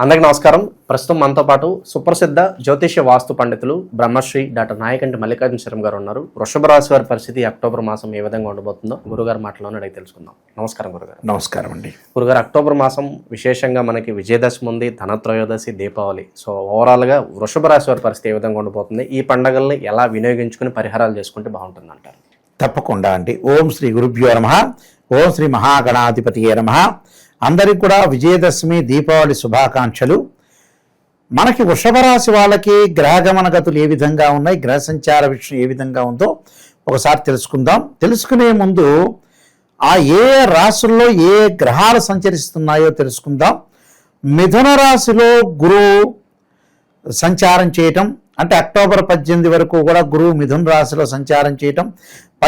అందరికీ నమస్కారం. ప్రస్తుతం మనతో పాటు సుప్రసిద్ధ జ్యోతిష్య వాస్తు పండితులు బ్రహ్మశ్రీ డాక్టర్ నాయకంటి మల్లికార్జున శర్మ గారు ఉన్నారు. వృషభ రాశి వారి పరిస్థితి అక్టోబర్ మాసం ఏ విధంగా ఉండబోతుందో గురుగారు మాటలోనే అడిగి తెలుసుకుందాం. నమస్కారం గురుగారు. నమస్కారం అండి. గురుగారు, అక్టోబర్ మాసం విశేషంగా మనకి విజయదశమి ఉంది, ధనత్రయోదశి, దీపావళి. సో ఓవరాల్గా వృషభ రాశి వారి పరిస్థితి ఏ విధంగా ఉండబోతుంది, ఈ పండుగల్ని ఎలా వినియోగించుకుని పరిహారాలు చేసుకుంటే బాగుంటుంది అంటారు? తప్పకుండా అండి. ఓం శ్రీ గురుభ్యో నమః. ఓం శ్రీ మహాగణాధిపతియే నమః. అందరికి కూడా విజయదశమి దీపావళి శుభాకాంక్షలు. మనకి వృషభ రాశి వాళ్ళకి గ్రహగమన గతులు ఏ విధంగా ఉన్నాయి, గ్రహ సంచార విషయం ఏ విధంగా ఉందో ఒకసారి తెలుసుకుందాం. తెలుసుకునే ముందు ఆ ఏ రాశుల్లో ఏ గ్రహాలు సంచరిస్తున్నాయో తెలుసుకుందాం. మిథున రాశిలో గురువు సంచారం చేయటం, అంటే అక్టోబర్ 18 వరకు కూడా గురువు మిథున రాశిలో సంచారం చేయటం,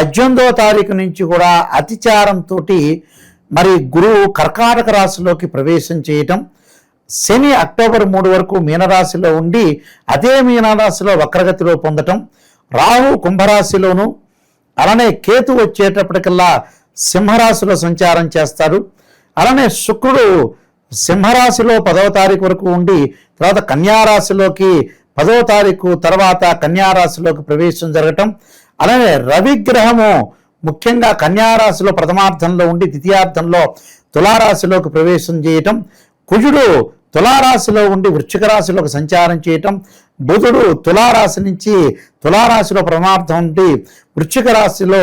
18వ తారీఖు నుంచి కూడా అతిచారంతో మరి గురువు కర్కాటక రాశిలోకి ప్రవేశం చేయటం, శని అక్టోబర్ 3 వరకు మీనరాశిలో ఉండి అదే మీనరాశిలో వక్రగతిలో పొందటం, రాహు కుంభరాశిలోను, అలానే కేతు వచ్చేటప్పటికల్లా సింహరాశిలో సంచారం చేస్తాడు. అలానే శుక్రుడు సింహరాశిలో 10వ తారీఖు వరకు ఉండి తర్వాత కన్యారాశిలోకి 10వ తారీఖు తర్వాత కన్యారాశిలోకి ప్రవేశం జరగటం, అలానే రవిగ్రహము ముఖ్యంగా కన్యారాశిలో ప్రథమార్థంలో ఉండి ద్వితీయార్థంలో తులారాశిలోకి ప్రవేశం చేయటం, కుజుడు తులారాశిలో ఉండి వృశ్చిక రాశిలోకి సంచారం చేయటం, బుధుడు తులారాశి నుంచి తులారాశిలో ప్రథమార్థం ఉండి వృశ్చిక రాశిలో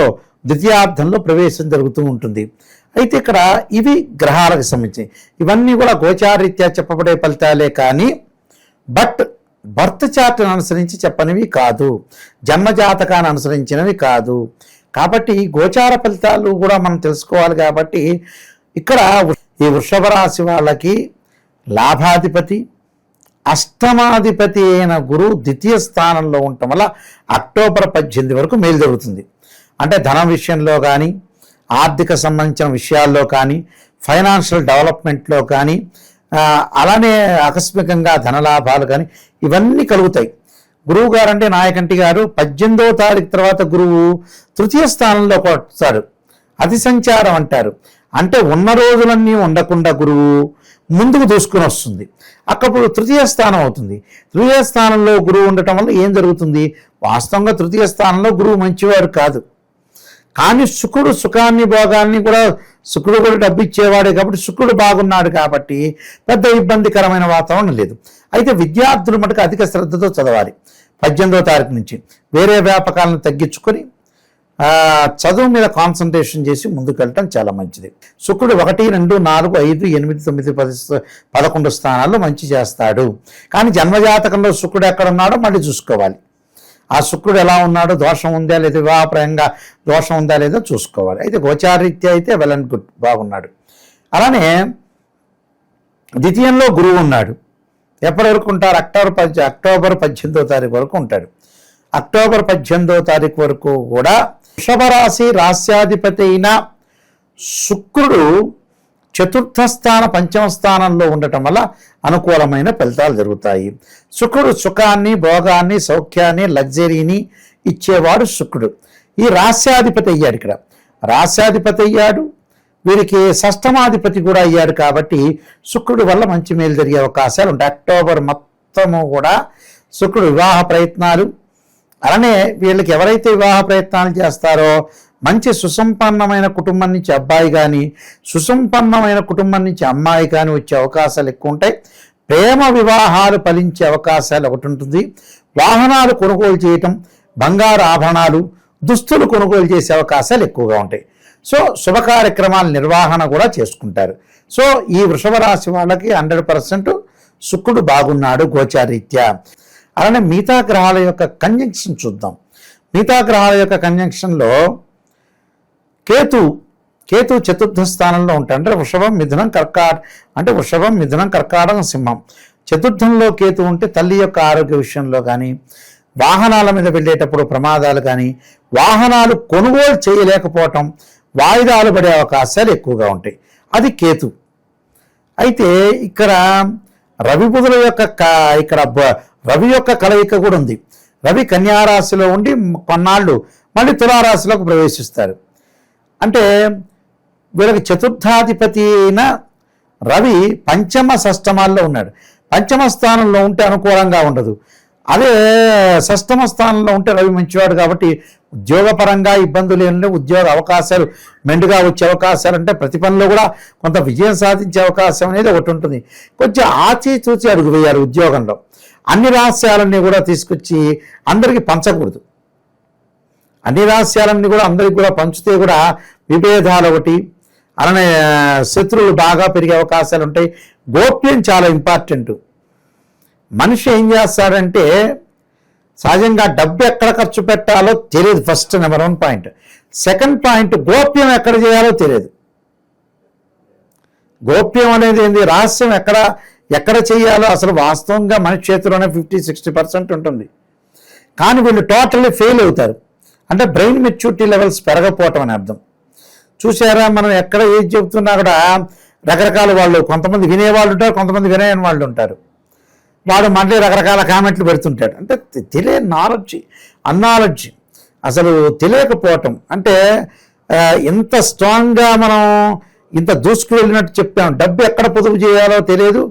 ద్వితీయార్థంలో ప్రవేశం జరుగుతూ ఉంటుంది. అయితే ఇక్కడ ఇవి గ్రహాలకు సంబంధించి ఇవన్నీ కూడా గోచారీత్యా చెప్పబడే ఫలితాలే కానీ బర్త్ చార్ట్ను అనుసరించి చెప్పనివి కాదు, జన్మజాతకాన్ని అనుసరించినవి కాదు. కాబట్టి గోచార ఫలితాలు కూడా మనం తెలుసుకోవాలి. కాబట్టి ఇక్కడ ఈ వృషభ రాశి వాళ్ళకి లాభాధిపతి అష్టమాధిపతి అయిన గురువు ద్వితీయ స్థానంలో ఉండటం వల్ల అక్టోబర్ 18 వరకు మేలు జరుగుతుంది. అంటే ధనం విషయంలో కానీ, ఆర్థిక సంబంధించిన విషయాల్లో కానీ, ఫైనాన్షియల్ డెవలప్మెంట్లో కానీ, అలానే ఆకస్మికంగా ధనలాభాలు కానీ ఇవన్నీ కలుగుతాయి. గురువు గారు అంటే నాయకంటి గారు 18వ తారీఖు తర్వాత గురువు తృతీయ స్థానంలో వస్తాడు. అతి సంచారం అంటారు. అంటే ఉన్న రోజులన్నీ ఉండకుండా గురువు ముందుకు దూసుకుని వస్తుంది. అప్పుడు తృతీయ స్థానం అవుతుంది. తృతీయ స్థానంలో గురువు ఉండటం వల్ల ఏం జరుగుతుంది? వాస్తవంగా తృతీయ స్థానంలో గురువు మంచివారు కాదు, కానీ శుక్రుడు సుఖాన్ని భోగాన్ని కూడా శుక్రుడు కూడా డబ్బు ఇచ్చేవాడే కాబట్టి శుక్రుడు బాగున్నాడు కాబట్టి పెద్ద ఇబ్బందికరమైన వాతావరణం లేదు. అయితే విద్యార్థులు మటుకు అధిక శ్రద్ధతో చదవాలి. 18వ తారీఖు నుంచి వేరే వ్యాపకాలను తగ్గించుకొని చదువు మీద కాన్సన్ట్రేషన్ చేసి ముందుకు వెళ్ళటం చాలా మంచిది. శుక్రుడు 1, 2, 4, 5, 8, 9, 10, 11 స్థానాల్లో మంచి చేస్తాడు. కానీ జన్మజాతకంలో శుక్రుడు ఎక్కడ ఉన్నాడో మళ్ళీ చూసుకోవాలి. ఆ శుక్రుడు ఎలా ఉన్నాడో, దోషం ఉందా లేదా, వివాహపరంగా దోషం ఉందా లేదో చూసుకోవాలి. అయితే గోచారీత్యా అయితే వెల్ అండ్ గుడ్, బాగున్నాడు. అలానే ద్వితీయంలో గురువు ఉన్నాడు. ఎప్పటి వరకు ఉంటారు? అక్టోబర్ 18వ తారీఖు వరకు ఉంటాడు. అక్టోబర్ 18వ తారీఖు వరకు కూడా వృషభ రాశి రాశ్యాధిపతి అయిన శుక్రుడు చతుర్థ స్థాన 5వ స్థానంలో ఉండటం వల్ల అనుకూలమైన ఫలితాలు జరుగుతాయి. శుక్రుడు సుఖాన్ని, భోగాన్ని, సౌఖ్యాన్ని, లగ్జరీని ఇచ్చేవాడు శుక్రుడు. ఈ రాశ్యాధిపతి అయ్యాడు. ఇక్కడ రాశ్యాధిపతి అయ్యాడు, వీరికి షష్టమాధిపతి కూడా అయ్యాడు. కాబట్టి శుక్రుడి వల్ల మంచి మేలు జరిగే అవకాశాలు ఉంటాయి. అక్టోబర్ మొత్తము కూడా శుక్రుడు వివాహ ప్రయత్నాలు, అలానే వీళ్ళకి ఎవరైతే వివాహ ప్రయత్నాలు చేస్తారో మంచి సుసంపన్నమైన కుటుంబం నుంచి అబ్బాయి కానీ, సుసంపన్నమైన కుటుంబం నుంచి అమ్మాయి కానీ వచ్చే అవకాశాలు ఎక్కువ ఉంటాయి. ప్రేమ వివాహాలు ఫలించే అవకాశాలు ఒకటి ఉంటుంది. వాహనాలు కొనుగోలు చేయటం, బంగారు ఆభరణాలు, దుస్తులు కొనుగోలు చేసే అవకాశాలు ఎక్కువగా ఉంటాయి. సో శుభ కార్యక్రమాల నిర్వహణ కూడా చేసుకుంటారు. సో ఈ వృషభ రాశి వాళ్ళకి 100% శుక్రుడు బాగున్నాడు గోచారీత్యా. అలానే మిగతా గ్రహాల యొక్క కంజంక్షన్ చూద్దాం. మిగతా గ్రహాల యొక్క కంజంక్షన్లో కేతు చతుర్థ స్థానంలో ఉంటాడు. అంటే వృషభం, మిథునం, కర్కాటకం, సింహం. చతుర్థంలో కేతు ఉంటే తల్లి యొక్క ఆరోగ్య విషయంలో కానీ, వాహనాల మీద వెళ్ళేటప్పుడు ప్రమాదాలు కానీ, వాహనాలు కొనుగోలు చేయలేకపోవటం, వాయిదాలు పడే అవకాశాలు ఎక్కువగా ఉంటాయి. అది కేతు. అయితే ఇక్కడ రవి బుధుల యొక్క రవి యొక్క కలయిక కూడా ఉంది. రవి కన్యారాశిలో ఉండి కొన్నాళ్ళు మళ్ళీ తులారాశిలోకి ప్రవేశిస్తారు. అంటే వీళ్ళకి చతుర్థాధిపతి అయిన రవి పంచమ షష్టమాల్లో ఉన్నాడు. పంచమ స్థానంలో ఉంటే అనుకూలంగా ఉండదు. అదే షష్టమ స్థానంలో ఉంటే రవి మంచివాడు కాబట్టి ఉద్యోగపరంగా ఇబ్బందులు ఏంటంటే ఉద్యోగ అవకాశాలు మెండుగా వచ్చే అవకాశాలు అంటే ప్రతి పనిలో కూడా కొంత విజయం సాధించే అవకాశం అనేది ఒకటి ఉంటుంది. కొంచెం ఆచితూచి అడుగు వేయాలి ఉద్యోగంలో. అన్ని రహస్యాలన్నీ కూడా తీసుకొచ్చి అందరికీ పంచకూడదు. అన్ని రహస్యాలన్నీ కూడా అందరికీ కూడా పంచితే కూడా విభేదాలు ఒకటి, అలానే శత్రువులు బాగా పెరిగే అవకాశాలు ఉంటాయి. గోప్యం చాలా ఇంపార్టెంట్. మనిషి ఏం చేస్తాడంటే సహజంగా డబ్బు ఎక్కడ ఖర్చు పెట్టాలో తెలియదు. First number 1 point. Second point, గోప్యం ఎక్కడ చేయాలో తెలియదు. గోప్యం అనేది ఏంది, రహస్యం ఎక్కడ చేయాలో అసలు వాస్తవంగా మనిషి చేతిలోనే 50-60% ఉంటుంది. కానీ వీళ్ళు టోటల్లీ ఫెయిల్ అవుతారు. అంటే బ్రెయిన్ మెచ్యూరిటీ లెవెల్స్ పెరగపోవటం అని అర్థం. చూసారా, మనం ఎక్కడ ఏది చెబుతున్నా కూడా రకరకాల వాళ్ళు, కొంతమంది వినేవాళ్ళు ఉంటారు, కొంతమంది వినేయని వాళ్ళు ఉంటారు. వాడు మళ్ళీ రకరకాల కామెంట్లు పెడుతుంటాడు. అంటే తెలియని నాలెడ్జ్, అన్నాలెడ్జ్, అసలు తెలియకపోవటం. అంటే ఎంత స్ట్రాంగ్గా మనం ఇంత దూసుకు వెళ్ళినట్టు చెప్పాం. డబ్బు ఎక్కడ పొదుపు చేయాలో తెలియదు,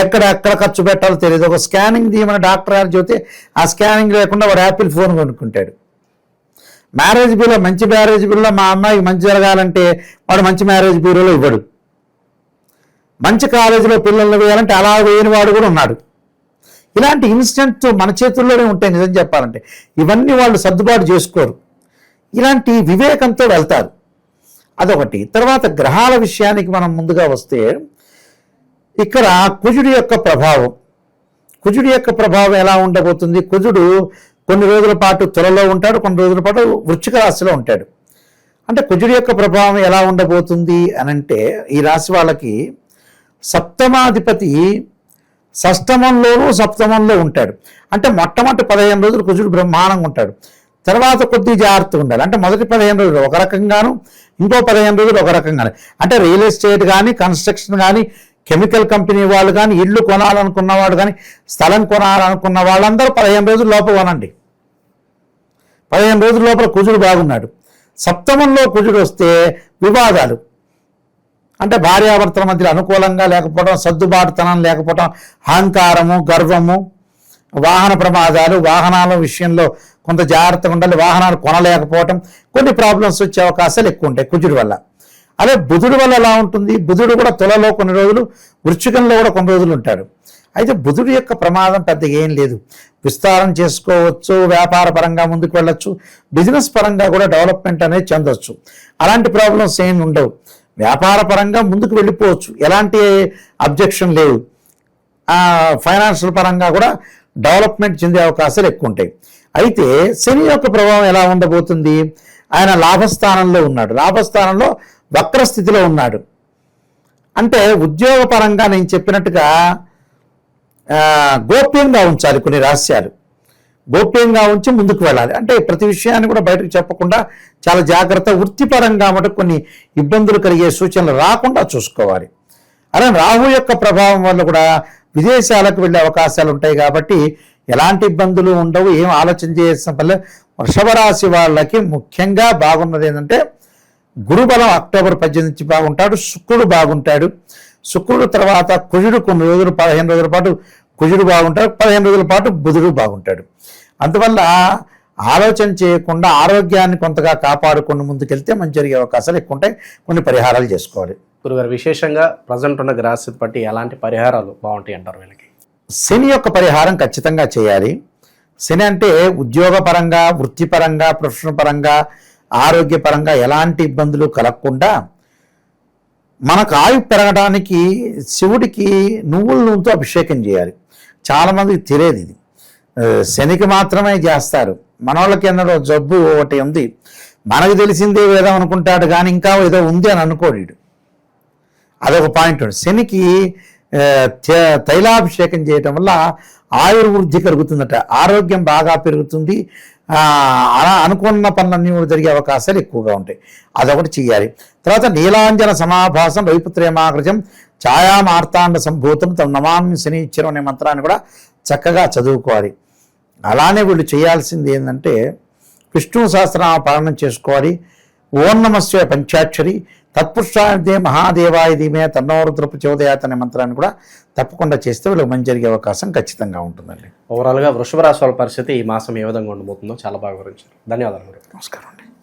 ఎక్కడ ఖర్చు పెట్టాలో తెలియదు. ఒక స్కానింగ్ తీయమని డాక్టర్ గారు చెబితే ఆ స్కానింగ్ లేకుండా వాడు యాపిల్ ఫోన్ కొనుక్కుంటాడు. మ్యారేజ్ బ్యూరో, మంచి మ్యారేజ్ బ్యూరోలో మా అమ్మాయికి మంచి జరగాలంటే వాడు మంచి మ్యారేజ్ బ్యూరోలో ఇవ్వడు. మంచి కాలేజీలో పిల్లల్ని వేయాలంటే అలా వేయని వాడు కూడా ఉన్నాడు. ఇలాంటి ఇన్సిడెంట్స్ మన చేతుల్లోనే ఉంటాయి. నిజం చెప్పాలంటే ఇవన్నీ వాళ్ళు సర్దుబాటు చేసుకోరు. ఇలాంటి వివేకంతో వెళ్తారు. అదొకటి. తర్వాత గ్రహాల విషయానికి మనం ముందుగా వస్తే ఇక్కడ కుజుడి యొక్క ప్రభావం ఎలా ఉండబోతుంది. కుజుడు కొన్ని రోజుల పాటు తులలో ఉంటాడు, కొన్ని రోజుల పాటు వృశ్చిక రాశిలో ఉంటాడు. అంటే కుజుడి యొక్క ప్రభావం ఎలా ఉండబోతుంది అని అంటే ఈ రాశి వాళ్ళకి సప్తమాధిపతి షష్టమంలోనూ సప్తమంలో ఉంటాడు. అంటే మొట్టమొదటి 15 రోజులు కుజుడు బ్రహ్మాండంగా ఉంటాడు. తర్వాత కొద్ది జాగ్రత్తగా ఉండాలి. అంటే మొదటి 15 రోజులు ఒక రకంగాను, ఇంకో 15 రోజులు ఒక రకంగాను. అంటే రియల్ ఎస్టేట్ కానీ, కన్స్ట్రక్షన్ కానీ, కెమికల్ కంపెనీ వాళ్ళు కానీ, ఇల్లు కొనాలనుకున్నవాడు కానీ, స్థలం కొనాలనుకున్న వాళ్ళందరూ 15 రోజుల లోపల కొనండి. 15 రోజుల లోపల కుజుడు బాగున్నాడు. సప్తమంలో కుజుడు వస్తే వివాదాలు, అంటే భార్యాభర్తల మధ్యలో అనుకూలంగా లేకపోవడం, సర్దుబాటుతనం లేకపోవడం, అహంకారము, గర్వము, వాహన ప్రమాదాలు, వాహనాల విషయంలో కొంత జాగ్రత్తగా ఉండాలి, వాహనాలు కొనలేకపోవటం, కొన్ని ప్రాబ్లమ్స్ వచ్చే అవకాశాలు ఎక్కువ ఉంటాయి కుజుడి వల్ల. అదే బుధుడి వల్ల ఎలా ఉంటుంది, బుధుడు కూడా తులలో కొన్ని రోజులు, వృశ్చికంలో కూడా కొన్ని రోజులు ఉంటాడు. అయితే బుధుడి యొక్క ప్రమాదం పెద్దగా ఏం లేదు. విస్తారం చేసుకోవచ్చు, వ్యాపార పరంగా ముందుకు వెళ్ళొచ్చు, బిజినెస్ పరంగా కూడా డెవలప్మెంట్ అనేది చెందొచ్చు. అలాంటి ప్రాబ్లమ్స్ ఏమి ఉండవు. వ్యాపార పరంగా ముందుకు వెళ్ళిపోవచ్చు, ఎలాంటి అబ్జెక్షన్ లేవు. ఫైనాన్షియల్ పరంగా కూడా డెవలప్మెంట్ చెందే అవకాశాలు ఎక్కువ ఉంటాయి. అయితే శని యొక్క ప్రభావం ఎలా ఉండబోతుంది, ఆయన లాభస్థానంలో ఉన్నాడు, లాభస్థానంలో వక్ర స్థితిలో ఉన్నాడు. అంటే ఉద్యోగ పరంగా నేను చెప్పినట్టుగా గోప్యంగా ఉంచాలి, కొన్ని రహస్యాలు గోప్యంగా ఉంచి ముందుకు వెళ్ళాలి. అంటే ప్రతి విషయాన్ని కూడా బయటకు చెప్పకుండా చాలా జాగ్రత్త. వృత్తిపరంగా మటుకు కొన్ని ఇబ్బందులు కలిగే సూచనలు రాకుండా చూసుకోవాలి. అలానే రాహు యొక్క ప్రభావం వల్ల కూడా విదేశాలకు వెళ్ళే అవకాశాలు ఉంటాయి కాబట్టి ఎలాంటి ఇబ్బందులు ఉండవు. ఏం ఆలోచన చేయాల్సిన పని. వృషభ రాశి వాళ్ళకి ముఖ్యంగా బాగున్నది ఏంటంటే గురుబలం అక్టోబర్ 18 నుంచి బాగుంటాడు, శుక్రుడు బాగుంటాడు. శుక్రుడు తర్వాత కుజుడు కొన్ని రోజులు 15 రోజుల పాటు కుజుడు బాగుంటాడు, 15 రోజుల పాటు బుధుడు బాగుంటాడు. అందువల్ల ఆలోచన చేయకుండా ఆరోగ్యాన్ని కొంతగా కాపాడుకొని ముందుకెళ్తే మంచి జరిగే అవకాశాలు ఎక్కువ ఉంటాయి. కొన్ని పరిహారాలు చేసుకోవాలి. గురుగారు, విశేషంగా ప్రజెంట్ ఉన్న గ్రహస్థితి బట్టి ఎలాంటి పరిహారాలు బాగుంటాయి అంటారు వీళ్ళకి? శని యొక్క పరిహారం ఖచ్చితంగా చేయాలి. శని అంటే ఉద్యోగపరంగా, వృత్తిపరంగా, ప్రొఫెషనల్ పరంగా, ఆరోగ్యపరంగా ఎలాంటి ఇబ్బందులు కలగకుండా మనకు ఆయు పెరగడానికి శివుడికి నువ్వుల నూనెతో అభిషేకం చేయాలి. చాలామందికి తెలియదు ఇది. శనికి మాత్రమే చేస్తారు. మన వాళ్ళకి ఎన్నడో జబ్బు ఒకటి ఉంది, మనకు తెలిసిందే ఏదో అనుకుంటాడు కానీ ఇంకా ఏదో ఉంది అని అనుకోడు. అదొక పాయింట్. శనికి తైలాభిషేకం చేయటం వల్ల ఆయుర్వృద్ధి కలుగుతుందట, ఆరోగ్యం బాగా పెరుగుతుంది. అలా అనుకున్న పనులన్నీ కూడా జరిగే అవకాశాలు ఎక్కువగా ఉంటాయి. అదొకటి చేయాలి. తర్వాత నీలాంజన సమాభాసం వైపుత్రేమాగ్రజం ఛాయామార్తాండ సంభూతం తమ నమామి శనిశ్చరం అనే మంత్రాన్ని కూడా చక్కగా చదువుకోవాలి. అలానే వీళ్ళు చేయాల్సింది ఏంటంటే విష్ణు సహస్రనామ పాలన చేసుకోవాలి. ఓం నమస్య పంచాక్షరి తత్పురుషాదే మహాదేవాయ ధీమే తన్నోరుద్ర ప్రచోదయాత్ అనే మంత్రాన్ని కూడా తప్పకుండా చేస్తే వీళ్ళకి మంచి జరిగే అవకాశం ఖచ్చితంగా ఉంటుందండి. ఓవరాల్గా వృషభ రాశి వాళ్ళ పరిస్థితి ఈ మాసం ఏ విధంగా ఉండబోతుందో చాలా బాగా వివరించారు. ధన్యవాదాలు. నమస్కారం అండి.